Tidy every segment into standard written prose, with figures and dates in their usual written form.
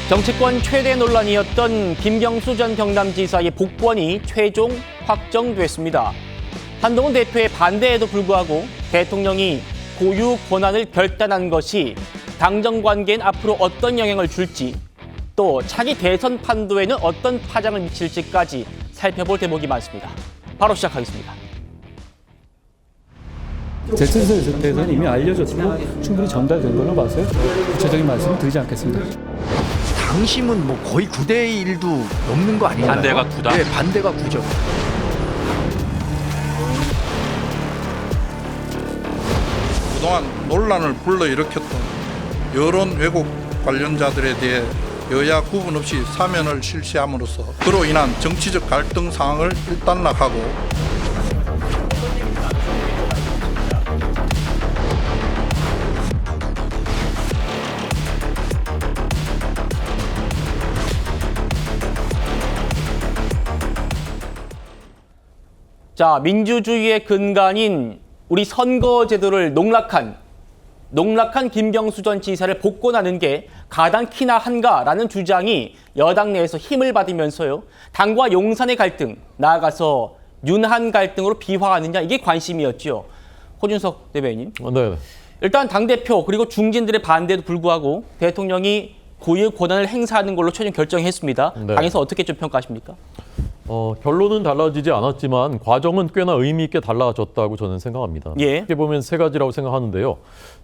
정치권 최대 논란이었던 김경수 전 경남지사의 복권이 최종 확정됐습니다. 한동훈 대표의 반대에도 불구하고 대통령이 고유 권한을 결단한 것이 당정 관계엔 앞으로 어떤 영향을 줄지, 또 차기 대선 판도에는 어떤 파장을 미칠지까지 살펴볼 대목이 많습니다. 바로 시작하겠습니다. 제 뜻에 대해서는 이미 알려졌고 충분히 전달된 걸로 봐서요. 구체적인 말씀은 드리지 않겠습니다. 당심은 뭐 거의 9대 1도 넘는 거 아닌가요? 반대가 9다? 네, 반대가 9죠. 그동안 논란을 불러일으켰던 여론 왜곡 관련자들에 대해 여야 구분 없이 사면을 실시함으로써 그로 인한 정치적 갈등 상황을 일단락하고 자, 민주주의의 근간인 우리 선거제도를 농락한 김경수 전 지사를 복권하는 게 가당키나 한가라는 주장이 여당 내에서 힘을 받으면서요. 당과 용산의 갈등, 나아가서 윤한 갈등으로 비화하느냐, 이게 관심이었죠. 호준석 대변인. 네. 일단 당대표 그리고 중진들의 반대에도 불구하고 대통령이 고유 권한을 행사하는 걸로 최종 결정했습니다. 네. 당에서 어떻게 좀 평가하십니까? 결론은 달라지지 않았지만 과정은 꽤나 의미 있게 달라졌다고 저는 생각합니다. 예. 어떻게 보면 세 가지라고 생각하는데요.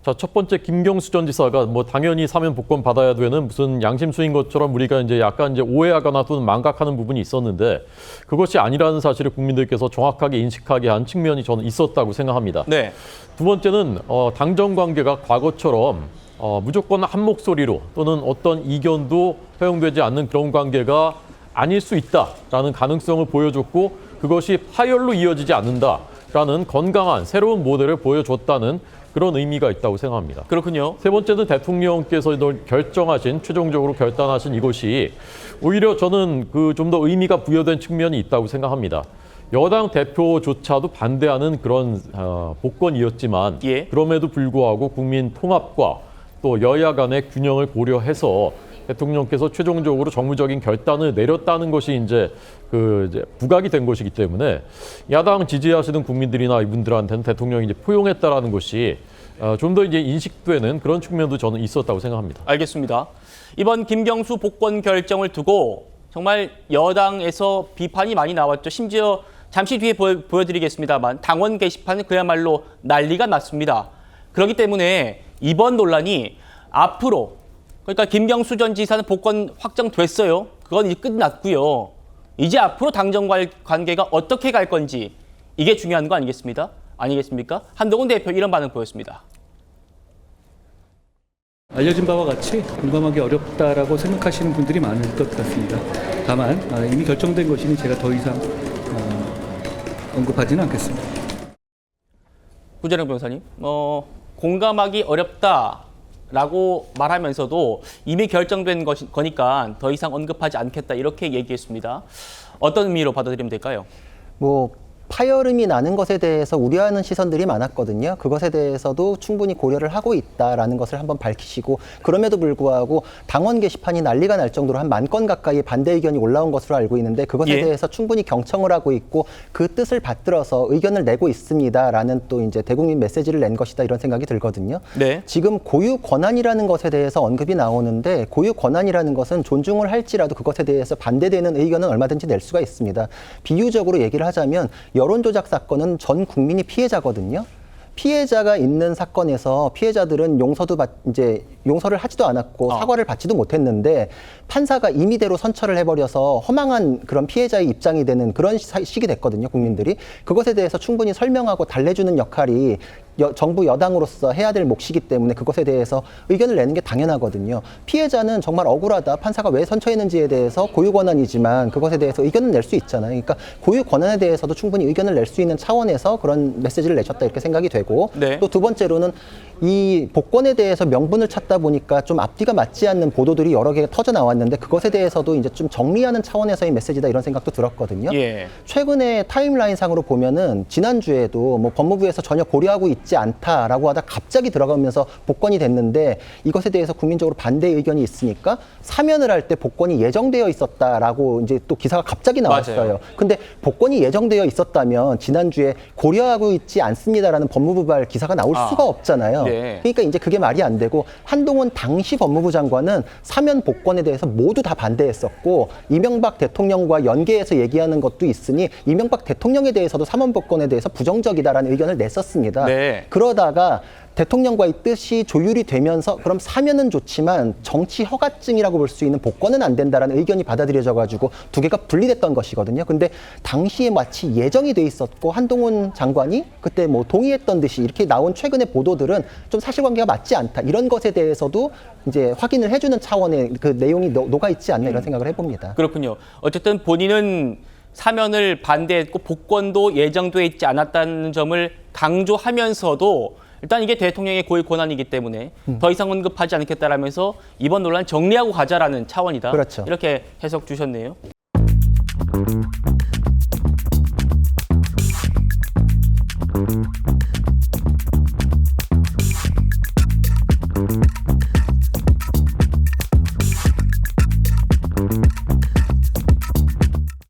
자, 첫 번째 김경수 전 지사가 뭐 당연히 사면 복권 받아야 되는 무슨 양심수인 것처럼 우리가 이제 약간 이제 오해하거나 또는 망각하는 부분이 있었는데 그것이 아니라는 사실을 국민들께서 정확하게 인식하게 한 측면이 저는 있었다고 생각합니다. 네. 두 번째는 당정 관계가 과거처럼 무조건 한 목소리로 또는 어떤 이견도 허용되지 않는 그런 관계가 아닐 수 있다라는 가능성을 보여줬고 그것이 파열로 이어지지 않는다라는 건강한 새로운 모델을 보여줬다는 그런 의미가 있다고 생각합니다. 그렇군요. 세 번째는 대통령께서 최종적으로 결단하신 이것이 오히려 저는 좀 더 의미가 부여된 측면이 있다고 생각합니다. 여당 대표조차도 반대하는 그런 복권이었지만 예. 그럼에도 불구하고 국민 통합과 또 여야 간의 균형을 고려해서 대통령께서 최종적으로 정무적인 결단을 내렸다는 것이 이제 부각이 된 것이기 때문에 야당 지지하시는 국민들이나 이분들한테는 대통령이 이제 포용했다라는 것이 좀 더 이제 인식되는 그런 측면도 저는 있었다고 생각합니다. 알겠습니다. 이번 김경수 복권 결정을 두고 정말 여당에서 비판이 많이 나왔죠. 심지어 잠시 뒤에 보여드리겠습니다만 당원 게시판은 그야말로 난리가 났습니다. 그렇기 때문에 이번 논란이 앞으로, 그러니까 김경수 전 지사는 복권 확정됐어요. 그건 이제 끝났고요. 이제 앞으로 당정 관계가 어떻게 갈 건지, 이게 중요한 거 아니겠습니까? 한동훈 대표 이런 반응 보였습니다. 알려진 바와 같이 공감하기 어렵다라고 생각하시는 분들이 많을 것 같습니다. 다만 이미 결정된 것이니 제가 더 이상 언급하지는 않겠습니다. 구재령 변호사님, 공감하기 어렵다라고 말하면서도 이미 결정된 거니까 더 이상 언급하지 않겠다, 이렇게 얘기했습니다. 어떤 의미로 받아들이면 될까요? 파열음이 나는 것에 대해서 우려하는 시선들이 많았거든요. 그것에 대해서도 충분히 고려를 하고 있다라는 것을 한번 밝히시고, 그럼에도 불구하고 당원 게시판이 난리가 날 정도로 한 10,000건 가까이 반대 의견이 올라온 것으로 알고 있는데 그것에 예. 대해서 충분히 경청을 하고 있고 그 뜻을 받들어서 의견을 내고 있습니다라는 또 이제 대국민 메시지를 낸 것이다, 이런 생각이 들거든요. 네. 지금 고유 권한이라는 것에 대해서 언급이 나오는데 고유 권한이라는 것은 존중을 할지라도 그것에 대해서 반대되는 의견은 얼마든지 낼 수가 있습니다. 비유적으로 얘기를 하자면 여론조작 사건은 전 국민이 피해자거든요. 피해자가 있는 사건에서 피해자들은 용서를 하지도 않았고 사과를 받지도 못했는데 판사가 임의대로 선처를 해버려서 허망한 그런 피해자의 입장이 되는 그런 식이 됐거든요, 국민들이. 그것에 대해서 충분히 설명하고 달래주는 역할이 정부 여당으로서 해야 될 몫이기 때문에 그것에 대해서 의견을 내는 게 당연하거든요. 피해자는 정말 억울하다, 판사가 왜 선처했는지에 대해서 고유 권한이지만 그것에 대해서 의견을 낼 수 있잖아요. 그러니까 고유 권한에 대해서도 충분히 의견을 낼 수 있는 차원에서 그런 메시지를 내셨다, 이렇게 생각이 되고, 네. 또 두 번째로는 이 복권에 대해서 명분을 찾다 보니까 좀 앞뒤가 맞지 않는 보도들이 여러 개가 터져 나왔는데 그것에 대해서도 이제 좀 정리하는 차원에서의 메시지다, 이런 생각도 들었거든요. 예. 최근에 타임라인상으로 보면은 지난주에도 뭐 법무부에서 전혀 고려하고 있지 있지 않다라고 하다 갑자기 들어가면서 복권이 됐는데 이것에 대해서 국민적으로 반대 의견이 있으니까 사면을 할 때 복권이 예정되어 있었다라고 이제 또 기사가 갑자기 나왔어요. 맞아요. 근데 복권이 예정되어 있었다면 지난주에 고려하고 있지 않습니다라는 법무부발 기사가 나올 수가 없잖아요. 네. 그러니까 이제 그게 말이 안 되고 한동훈 당시 법무부 장관은 사면 복권에 대해서 모두 다 반대했었고 이명박 대통령과 연계해서 얘기하는 것도 있으니 이명박 대통령에 대해서도 사면 복권에 대해서 부정적이다라는 의견을 냈었습니다. 네. 그러다가 대통령과의 뜻이 조율이 되면서 그럼 사면은 좋지만 정치 허가증이라고 볼 수 있는 복권은 안 된다라는 의견이 받아들여져 가지고 두 개가 분리됐던 것이거든요. 근데 당시에 마치 예정이 돼 있었고 한동훈 장관이 그때 뭐 동의했던 듯이 이렇게 나온 최근의 보도들은 좀 사실관계가 맞지 않다. 이런 것에 대해서도 이제 확인을 해주는 차원의 그 내용이 녹아 있지 않나 이런 생각을 해봅니다. 그렇군요. 어쨌든 본인은 사면을 반대했고 복권도 예정돼 있지 않았다는 점을 강조하면서도 일단 이게 대통령의 고유 권한이기 때문에 더 이상 언급하지 않겠다라면서 이번 논란 정리하고 가자라는 차원이다. 그렇죠. 이렇게 해석 주셨네요.